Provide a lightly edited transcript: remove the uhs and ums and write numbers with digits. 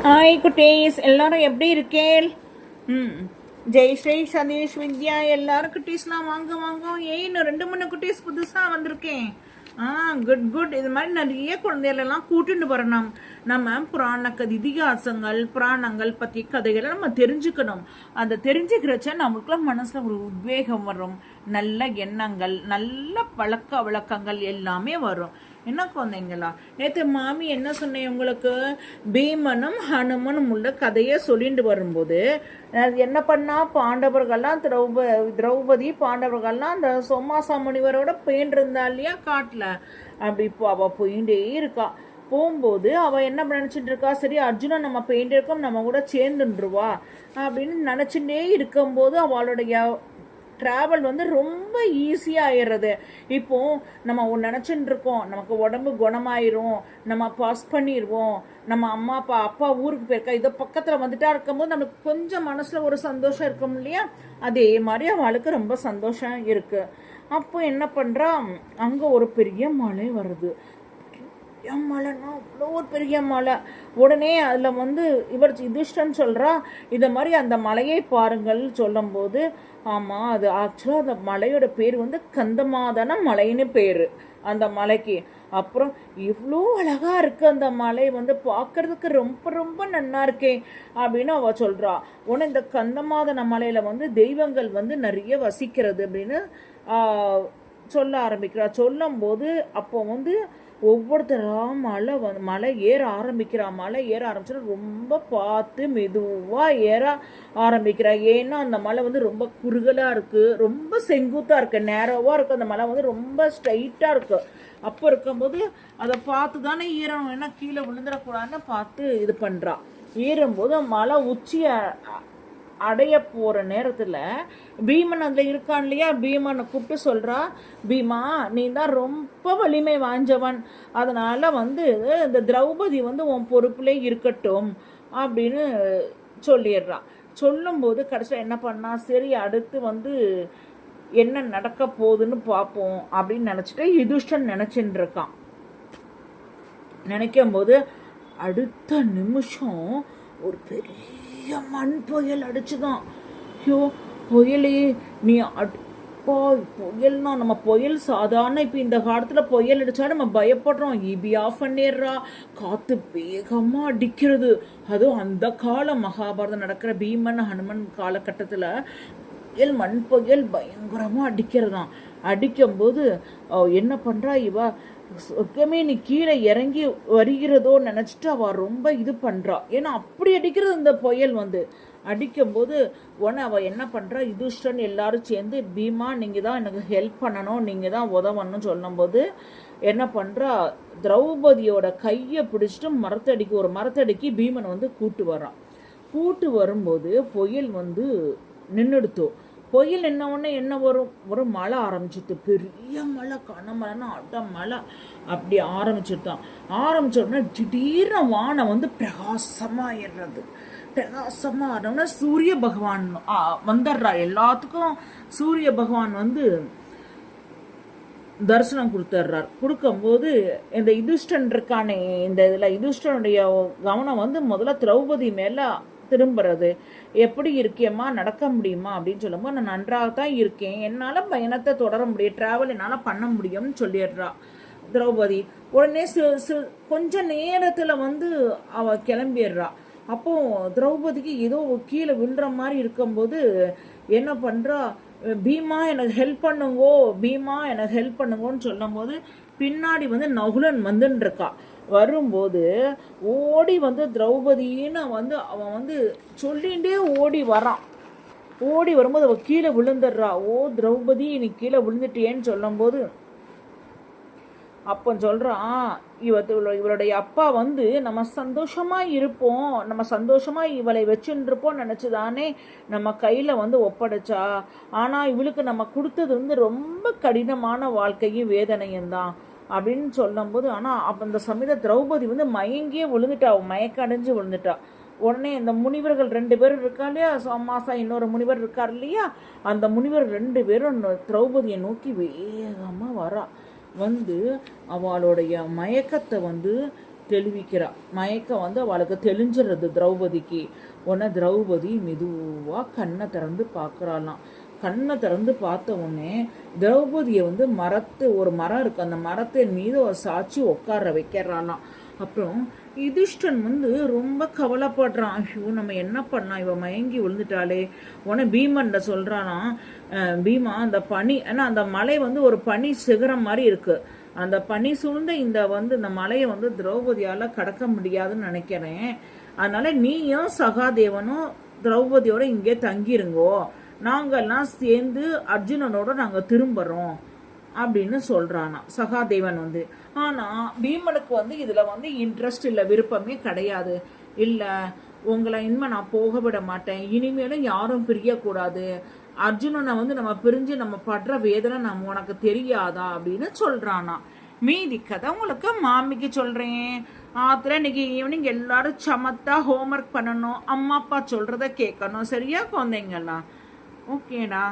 Hi குட்டீஸ், எல்லாரும் எப்படி இருக்கேள்? ம் ஜெய் ஸ்ரீ சதீஷ் வித்யா எல்லாரும் குட்டீஸ்லாம் வாங்க வாங்க. இன்னும் 2-3 குட்டீஸ் புதுசாக வந்திருக்கேன். Good good. இது மாதிரி நிறைய குழந்தைகளெல்லாம் கூட்டிட்டு வரணும். நம்ம இதிகாசங்கள் புராணங்கள் பற்றி கதைகளை நம்ம தெரிஞ்சுக்கணும். அந்த தெரிஞ்சுக்கிறச்ச நம்மளுக்குள்ள மனசில் ஒரு உத்வேகம் வரும், நல்ல எண்ணங்கள், நல்ல பழக்க வழக்கங்கள் எல்லாமே வரும். என்ன குழந்தைங்களா, நேற்று மாமி என்ன சொன்னேன் உங்களுக்கு? பீமனும் ஹனுமனும் உள்ள கதையை சொல்லிட்டு வரும்போது என்ன பண்ணா, பாண்டவர்கள்லாம் திரௌபதி பாண்டவர்கள்லாம் அந்த சோமாசா முனிவரோட போயின்னு இருந்தா இல்லையா காட்டில். அப்படி இப்போ அவள் போயிட்டே இருக்கா. போகும்போது அவள் என்ன நினச்சிட்டு இருக்கா, சரி அர்ஜுனன் நம்ம போயிட்டு இருக்கோம், நம்ம கூட சேர்ந்துருவா அப்படின்னு நினச்சிட்டே இருக்கும்போது அவளுடைய ட்ராவல் வந்து ரொம்ப ஈஸியாக ஆயிடுறது. இப்போ நம்ம நினச்சிட்டு இருக்கோம் நமக்கு உடம்பு குணமாயிரும், நம்ம பாஸ் பண்ணிடுவோம், நம்ம அம்மா அப்பா ஊருக்கு போயிருக்கா, இதை பக்கத்தில் வந்துட்டா இருக்கும்போது நமக்கு கொஞ்சம் மனசில் ஒரு சந்தோஷம் இருக்கும் இல்லையா? அதே மாதிரி அவளுக்கு ரொம்ப சந்தோஷம் இருக்குது. அப்போ என்ன பண்ணுறா, அங்கே ஒரு பெரிய மழை வருது. மழைன்னா அவ்வளோ ஒரு பெரிய மலை. உடனே அதில் வந்து யுதிஷ்டன் சொல்கிறா, இதை மாதிரி அந்த மலையை பாருங்கள் சொல்லும்போது, ஆமாம் அது ஆக்சுவலாக அந்த மலையோட பேர் வந்து கந்தமாதன மலைன்னு பேர் அந்த மலைக்கு. அப்புறம் இவ்வளோ அழகாக இருக்குது அந்த மலை, வந்து பார்க்கறதுக்கு ரொம்ப ரொம்ப நன்னா இருக்கே அப்படின்னு அவள் சொல்கிறா. உடனே இந்த கந்தமாதன மலையில் வந்து தெய்வங்கள் வந்து நிறைய வசிக்கிறது அப்படின்னு சொல்ல ஆரம்பிக்கிறா. சொல்லும்போது அப்போ வந்து ஒவ்வொருத்தராக மலை ஏற ஆரம்பிச்சா ரொம்ப பார்த்து மெதுவாக ஏற ஆரம்பிக்கிறா. ஏன்னா அந்த மலை வந்து ரொம்ப குறுகலாக இருக்குது, ரொம்ப செங்குத்தாக இருக்குது, நேரோவாக இருக்குது. அந்த மலை வந்து ரொம்ப ஸ்ட்ரைட்டாக இருக்குது. அப்போ இருக்கும்போது அதை பார்த்து தானே ஏறணும், ஏன்னா கீழே விழுந்துடக்கூடாதுன்னு பார்த்து இது பண்ணுறா. ஏறும்போது மலை உச்சியை அடைய போகிற நேரத்தில் பீமன் அதில் இருக்கான் இல்லையா, பீமனை கூப்பிட்டு சொல்கிறா, பீமா நீ தான் ரொம்ப வலிமை வாஞ்சவன், அதனால் வந்து இந்த திரௌபதி வந்து உன் பொறுப்புலே இருக்கட்டும் அப்படின்னு சொல்லிடுறான். சொல்லும்போது கடைசியில் என்ன பண்ணா, சரி அடுத்து வந்து என்ன நடக்க போகுதுன்னு பார்ப்போம் அப்படின்னு நினச்சிட்டு யுதிஷ்டன் நினச்சின்னு இருக்கான். நினைக்கும் போது அடுத்த நிமிஷம் ஒரு பெரிய மண் புயல் அடிச்சுதான். ஐயோ புயலே, நீ புயல்னா நம்ம புயல் சாதாரண இப்போ இந்த காலத்தில் புயல் அடித்தா நம்ம பயப்படுறோம், இபி ஆஃப் பண்ணிடுறா, காற்று வேகமாக அடிக்கிறது. அதுவும் அந்த கால மகாபாரதம் நடக்கிற பீமன் ஹனுமன் காலகட்டத்தில் புயல் மண் புயல் பயங்கரமாக அடிக்கிறதான். அடிக்கும்போது என்ன பண்ணுறா இவ, சொர்க்கமே நீ கீழே இறங்கி வருகிறதோ நினச்சிட்டு அவள் ரொம்ப இது பண்ணுறா. ஏன்னா அப்படி அடிக்கிறது இந்த புயல் வந்து. அடிக்கும்போது உடனே அவள் என்ன பண்ணுறா, யுதிஷ்டன் எல்லாரும் சேர்ந்து, பீமா நீங்கள் தான் எனக்கு ஹெல்ப் பண்ணணும், நீங்கள் தான் உதவணும்னு சொல்லும்போது என்ன பண்ணுறா, திரௌபதியோட கையை பிடிச்சிட்டு ஒரு மரத்தடிக்கு பீமனை வந்து கூட்டு வரும்போது புயல் வந்து நின்றுடுத்தோ. புயல் என்ன உடனே என்ன வரும், ஒரு மழை ஆரம்பிச்சுட்டு, பெரிய மழை, கனமழைன்னா மழை அப்படி ஆரம்பிச்சுட்டான். ஆரம்பிச்ச உடனே திடீர்னு வானம் வந்து பிரகாசமாயிடுறது. பிரகாசமாக ஆனோடனே சூரிய பகவான் வந்துடுறா. எல்லாத்துக்கும் சூரிய பகவான் வந்து தரிசனம் கொடுத்துட்றார். கொடுக்கும்போது இந்த யுதிஷ்டன் இருக்கானே, இந்த இதில் யுதிஷ்டனுடைய கவனம் வந்து முதல்ல திரௌபதி மேலே திரும்புறது. எப்படி இருக்கேம்மா, நடக்க முடியுமா அப்படின்னு சொல்லும்போது, நான் நன்றாக தான் இருக்கேன், என்னால் பயணத்தை தொடர முடியும், ட்ராவல் என்னால் பண்ண முடியும்னு சொல்லிடுறா திரௌபதி. உடனே கொஞ்ச நேரத்தில் வந்து அவள் கிளம்பிடுறா. அப்போது திரௌபதிக்கு ஏதோ கீழே விழுற மாதிரி இருக்கும்போது என்ன பண்ணுறா, பீமா எனக்கு ஹெல்ப் பண்ணுங்கோ, பீமா எனக்கு ஹெல்ப் பண்ணுங்கோன்னு சொல்லும்போது பின்னாடி வந்து நகுலன் வந்துன்னு இருக்கா. வரும்போது ஓடி வந்து திரௌபதின்னு வந்து அவன் வந்து சொல்லிகிட்டே ஓடி வரான். ஓடி வரும்போது அவள் கீழே விழுந்துடுறா. ஓ திரௌபதி நீ கீழே விழுந்துட்டியேன்னு சொல்லும்போது அப்போ சொல்கிறான், இவளுடைய அப்பா வந்து நம்ம சந்தோஷமாக இருப்போம், நம்ம சந்தோஷமாக இவளை வச்சுருப்போம் நினச்சிதானே நம்ம கையில் வந்து ஒப்படைச்சா. ஆனால் இவளுக்கு நம்ம கொடுத்தது வந்து ரொம்ப கடினமான வாழ்க்கையும் வேதனையும் தான் அப்படின்னு சொல்லும்போது, ஆனால் அப்போ அந்த சமயத்தில் திரௌபதி வந்து மயங்கியே விழுந்துட்டா, மயக்கடைஞ்சு விழுந்துட்டா. உடனே இந்த முனிவர்கள் 2 பேரும் இருக்கா இல்லையா, சோமாசா இன்னொரு முனிவர் இருக்கார் இல்லையா, அந்த முனிவர் 2 பேரும் திரௌபதியை நோக்கி வேகமாக வரா. வந்து அவளுடைய மயக்கத்தை வந்து தெளிவிக்கிறா. மயக்கம் வந்து அவளுக்கு தெளிஞ்சிடுறது திரௌபதிக்கு. உடனே திரௌபதி மெதுவாக கண்ணை திறந்து பார்க்குறாளாம். கண்ணை திறந்து பார்த்த உடனே திரௌபதியை வந்து ஒரு மரம் இருக்கு, அந்த மரத்தின் மீது ஒரு சாட்சி உட்கார வைக்கிறாளாம். அப்புறம் யுதிஷ்டன் வந்து ரொம்ப கவலைப்படுறான். ஐயோ நம்ம என்ன பண்ணா, இவ மயங்கி விழுந்துட்டாளே. உடனே பீமன்ட சொல்றானா, பீமா அந்த பனி, ஏன்னா அந்த மலை வந்து ஒரு பனி சிகரம் மாதிரி இருக்கு, அந்த பனி சூழ்ந்த இந்த மலையை வந்து திரௌபதியால கடக்க முடியாதுன்னு நினைக்கிறேன். அதனால நீயும் சகாதேவனும் திரௌபதியோட இங்கே தங்கிருங்கோ, நாங்கெல்லாம் சேர்ந்து அர்ஜுனனோட நாங்க திரும்புறோம் அப்படின்னு சொல்றானா சகாதேவன் வந்து. ஆனா பீமனுக்கு வந்து இதுல வந்து இன்ட்ரெஸ்ட் இல்லை, விருப்பமே கிடையாது. இல்ல உங்களை இனிமே நான் போக விட மாட்டேன், இனிமேலும் யாரும் பிரியக்கூடாது, அர்ஜுனனை வந்து நம்ம பிரிஞ்சு நம்ம படுற வேதனை நம்ம உனக்கு தெரியாதா அப்படின்னு சொல்றானா. மீதி கதை உங்களுக்கு மாமிக்கு சொல்றேன். ஆத்துல இன்னைக்கு ஈவினிங் எல்லாரும் சமத்தா ஹோம்ஒர்க் பண்ணணும், அம்மா அப்பா சொல்றத கேட்கணும், சரியா குழந்தைங்களா? ஓகேடா.